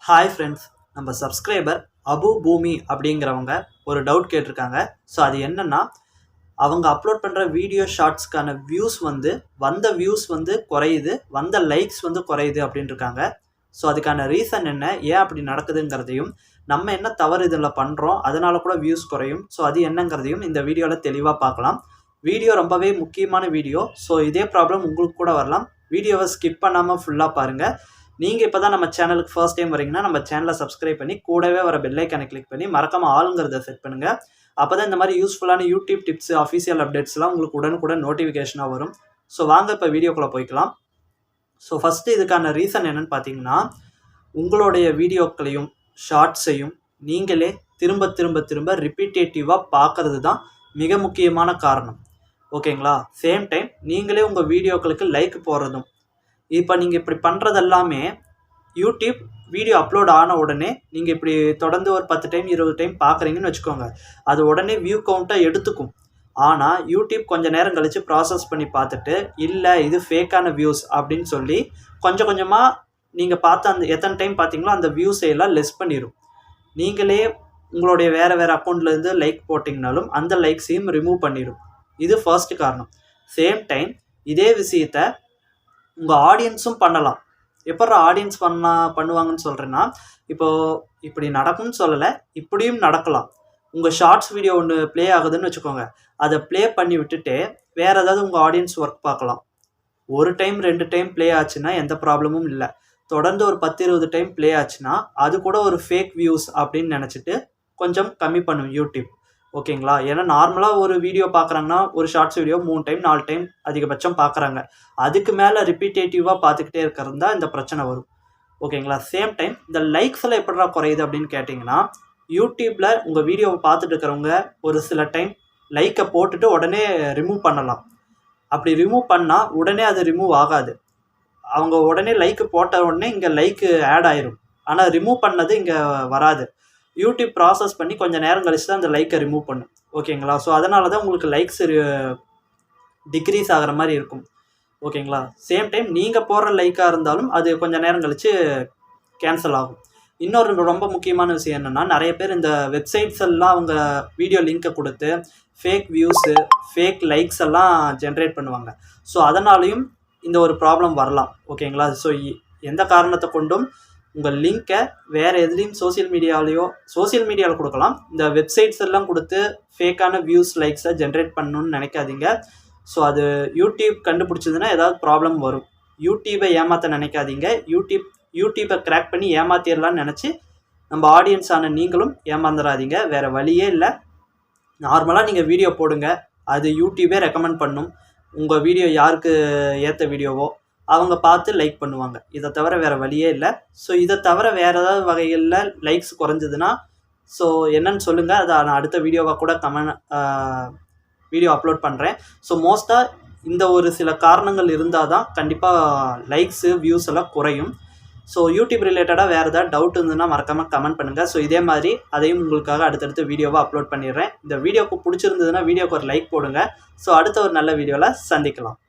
Hi friends, நம்ம subscriber Abu பூமி அப்படிங்கிறவங்க ஒரு டவுட் கேட்டிருக்காங்க. ஸோ அது என்னென்னா, அவங்க அப்லோட் பண்ணுற வீடியோ ஷார்ட்ஸ்க்கான வந்த வியூஸ் குறையுது, வந்த லைக்ஸ் குறையுது அப்படின்னு இருக்காங்க. ஸோ அதுக்கான ரீசன் என்ன, ஏன் அப்படி நடக்குதுங்கிறதையும், நம்ம என்ன தவறு இதில் பண்ணுறோம் அதனால கூட வியூஸ் குறையும், ஸோ அது என்னங்கிறதையும் இந்த வீடியோவில் தெளிவாக பார்க்கலாம். வீடியோ ரொம்பவே முக்கியமான வீடியோ. ஸோ இதே ப்ராப்ளம் உங்களுக்கு கூட வரலாம். வீடியோவை ஸ்கிப் பண்ணாமல் ஃபுல்லாக பாருங்கள். நீங்கள் இப்போ தான் நம்ம சேனலுக்கு ஃபர்ஸ்ட் டைம் வரீங்கன்னா நம்ம சேனலை சப்ஸ்கிரைப் பண்ணி கூடவே வர பெல் ஐக்கானை கிளிக் பண்ணி மறக்காமல் ஆளுங்கிறத செட் பண்ணுங்கள். அப்போ தான் இந்த மாதிரி யூஸ்ஃபுல்லான யூடியூப் டிப்ஸ், அஃபீஷியல் அப்டேட்ஸ்லாம் உங்களுக்கு உடனுக்குடன் நோட்டிஃபிகேஷனாக வரும். ஸோ வாங்க இப்போ வீடியோக்குள்ளே போய்க்கலாம். ஸோ ஃபஸ்ட்டு இதுக்கான ரீசன் என்னென்னு பார்த்தீங்கன்னா, உங்களுடைய வீடியோக்களையும் ஷார்ட்ஸையும் நீங்களே திரும்ப திரும்ப திரும்ப ரிப்பீட்டேட்டிவாக பார்க்குறது தான் மிக முக்கியமான காரணம். ஓகேங்களா? சேம் டைம் நீங்களே உங்கள் வீடியோக்களுக்கு லைக் போடுறதும். இப்போ நீங்கள் இப்படி பண்ணுறது எல்லாமே யூடியூப் வீடியோ அப்லோட் ஆன உடனே நீங்கள் இப்படி தொடர்ந்து ஒரு 10 டைம் 20 டைம் பார்க்குறீங்கன்னு வச்சுக்கோங்க, அது உடனே வியூ கவுண்ட்டாக எடுத்துக்கும். ஆனால் யூடியூப் கொஞ்சம் நேரம் கழித்து ப்ராசஸ் பண்ணி பார்த்துட்டு, இல்லை இது ஃபேக்கான வியூஸ் அப்படின்னு சொல்லி கொஞ்சம் கொஞ்சமாக நீங்கள் பார்த்த அந்த எத்தனை டைம் பார்த்தீங்களோ அந்த வியூஸை எல்லாம் லெஸ் பண்ணிடும். நீங்களே உங்களுடைய வேறு அக்கௌண்ட்லேருந்து லைக் போட்டிங்கனாலும் அந்த லைக்ஸையும் ரிமூவ் பண்ணிடும். இது ஃபர்ஸ்ட் காரணம். சேம் டைம் இதே விஷயத்தை உங்கள் ஆடியன்ஸும் பண்ணலாம். எப்போ ஆடியன்ஸ் பண்ணுவாங்கன்னு சொல்கிறேன்னா, இப்போது இப்படி நடக்கும்னு சொல்லலை, இப்படியும் நடக்கலாம். உங்கள் ஷார்ட்ஸ் வீடியோ ஒன்று ப்ளே ஆகுதுன்னு வச்சுக்கோங்க, அதை ப்ளே பண்ணி விட்டுட்டு வேறு ஏதாவது உங்கள் ஆடியன்ஸ் ஒர்க் பார்க்கலாம். ஒரு டைம் 2 டைம் ப்ளே ஆச்சுன்னா எந்த ப்ராப்ளமும் இல்லை. தொடர்ந்து ஒரு 10-20 டைம் ப்ளே ஆச்சுன்னா அது கூட ஒரு ஃபேக் வியூஸ் அப்படின்னு நினச்சிட்டு கொஞ்சம் கம்மி பண்ணும் யூடியூப். ஓகேங்களா? ஏன்னா நார்மலாக ஒரு வீடியோ பார்க்குறாங்கன்னா ஒரு ஷார்ட்ஸ் வீடியோ 3 டைம் 4 டைம் அதிகபட்சம் பார்க்குறாங்க. அதுக்கு மேலே ரிப்பீட்டேட்டிவாக பார்த்துக்கிட்டே இருக்கிறது தான் இந்த பிரச்சனை வரும். ஓகேங்களா? சேம் டைம் இந்த லைக்ஸ் எல்லாம் எப்படிடா குறையுது அப்படின்னு கேட்டிங்கன்னா, யூடியூப்பில் உங்கள் வீடியோவை பார்த்துட்டு இருக்கிறவங்க ஒரு சில டைம் லைக்கை போட்டுட்டு உடனே ரிமூவ் பண்ணலாம். அப்படி ரிமூவ் பண்ணால் உடனே அது ரிமூவ் ஆகாது. அவங்க உடனே லைக்கு போட்ட உடனே இங்கே லைக்கு ஆட் ஆயிரும். ஆனால் ரிமூவ் பண்ணது இங்கே வராது. யூடியூப் ப்ராசஸ் பண்ணி கொஞ்சம் நேரம் கழிச்சு தான் அந்த லைக்கை ரிமூவ் பண்ணும். ஓகேங்களா? ஸோ அதனால தான் உங்களுக்கு லைக்ஸ் டிக்ரீஸ் ஆகிற மாதிரி இருக்கும். ஓகேங்களா? சேம் டைம் நீங்கள் போடுற லைக்காக இருந்தாலும் அது கொஞ்சம் நேரம் கழித்து கேன்சல் ஆகும். இன்னொரு ரொம்ப முக்கியமான விஷயம் என்னென்னா, நிறைய பேர் இந்த வெப்சைட்ஸ் எல்லாம் அவங்க வீடியோ லிங்க்கை கொடுத்து ஃபேக் வியூஸு, ஃபேக் லைக்ஸ் எல்லாம் ஜென்ரேட் பண்ணுவாங்க. ஸோ அதனாலையும் இந்த ஒரு ப்ராப்ளம் வரலாம். ஓகேங்களா? ஸோ எந்த காரணத்தை கொண்டும் உங்கள் லிங்க்கை வேறு எதுலேயும் சோசியல் மீடியாவில் கொடுக்கலாம். இந்த வெப்சைட்ஸ் எல்லாம் கொடுத்து ஃபேக்கான வியூஸ், லைக்ஸை ஜென்ரேட் பண்ணணும்னு நினைக்காதீங்க. ஸோ அது யூடியூப் கண்டுபிடிச்சதுன்னா ஏதாவது ப்ராப்ளம் வரும். யூடியூப்பை ஏமாற்ற நினைக்காதீங்க. யூடியூப்பை கிராக் பண்ணி ஏமாத்திடலான்னு நினச்சி நம்ம ஆடியன்ஸான நீங்களும் ஏமாந்துடாதீங்க. வேறு வழியே இல்லை. நார்மலாக நீங்கள் வீடியோ போடுங்க, அது யூடியூபே ரெக்கமெண்ட் பண்ணும். உங்கள் வீடியோ யாருக்கு ஏற்ற வீடியோவோ அவங்க பார்த்து லைக் பண்ணுவாங்க. இதை தவிர வேறு வழியே இல்லை. ஸோ இதை தவிர வேறு ஏதாவது வகைகளில் லைக்ஸ் குறைஞ்சதுன்னா ஸோ என்னன்னு சொல்லுங்கள். அதை நான் அடுத்த வீடியோவாக கூட வீடியோ அப்லோட் பண்ணுறேன். ஸோ மோஸ்ட்டாக இந்த ஒரு சில காரணங்கள் இருந்தால் தான் கண்டிப்பாக லைக்ஸு, வியூஸ் எல்லாம் குறையும். ஸோ யூடியூப் ரிலேட்டடாக வேறு ஏதாவது டவுட் இருந்ததுன்னா மறக்காமல் கமெண்ட் பண்ணுங்கள். ஸோ இதே மாதிரி அதையும் உங்களுக்காக அடுத்தடுத்து வீடியோவாக அப்லோட் பண்ணிடுறேன். இந்த வீடியோக்கு பிடிச்சிருந்ததுன்னா வீடியோக்கு ஒரு லைக் போடுங்க. ஸோ அடுத்த ஒரு நல்ல வீடியோவில் சந்திக்கலாம்.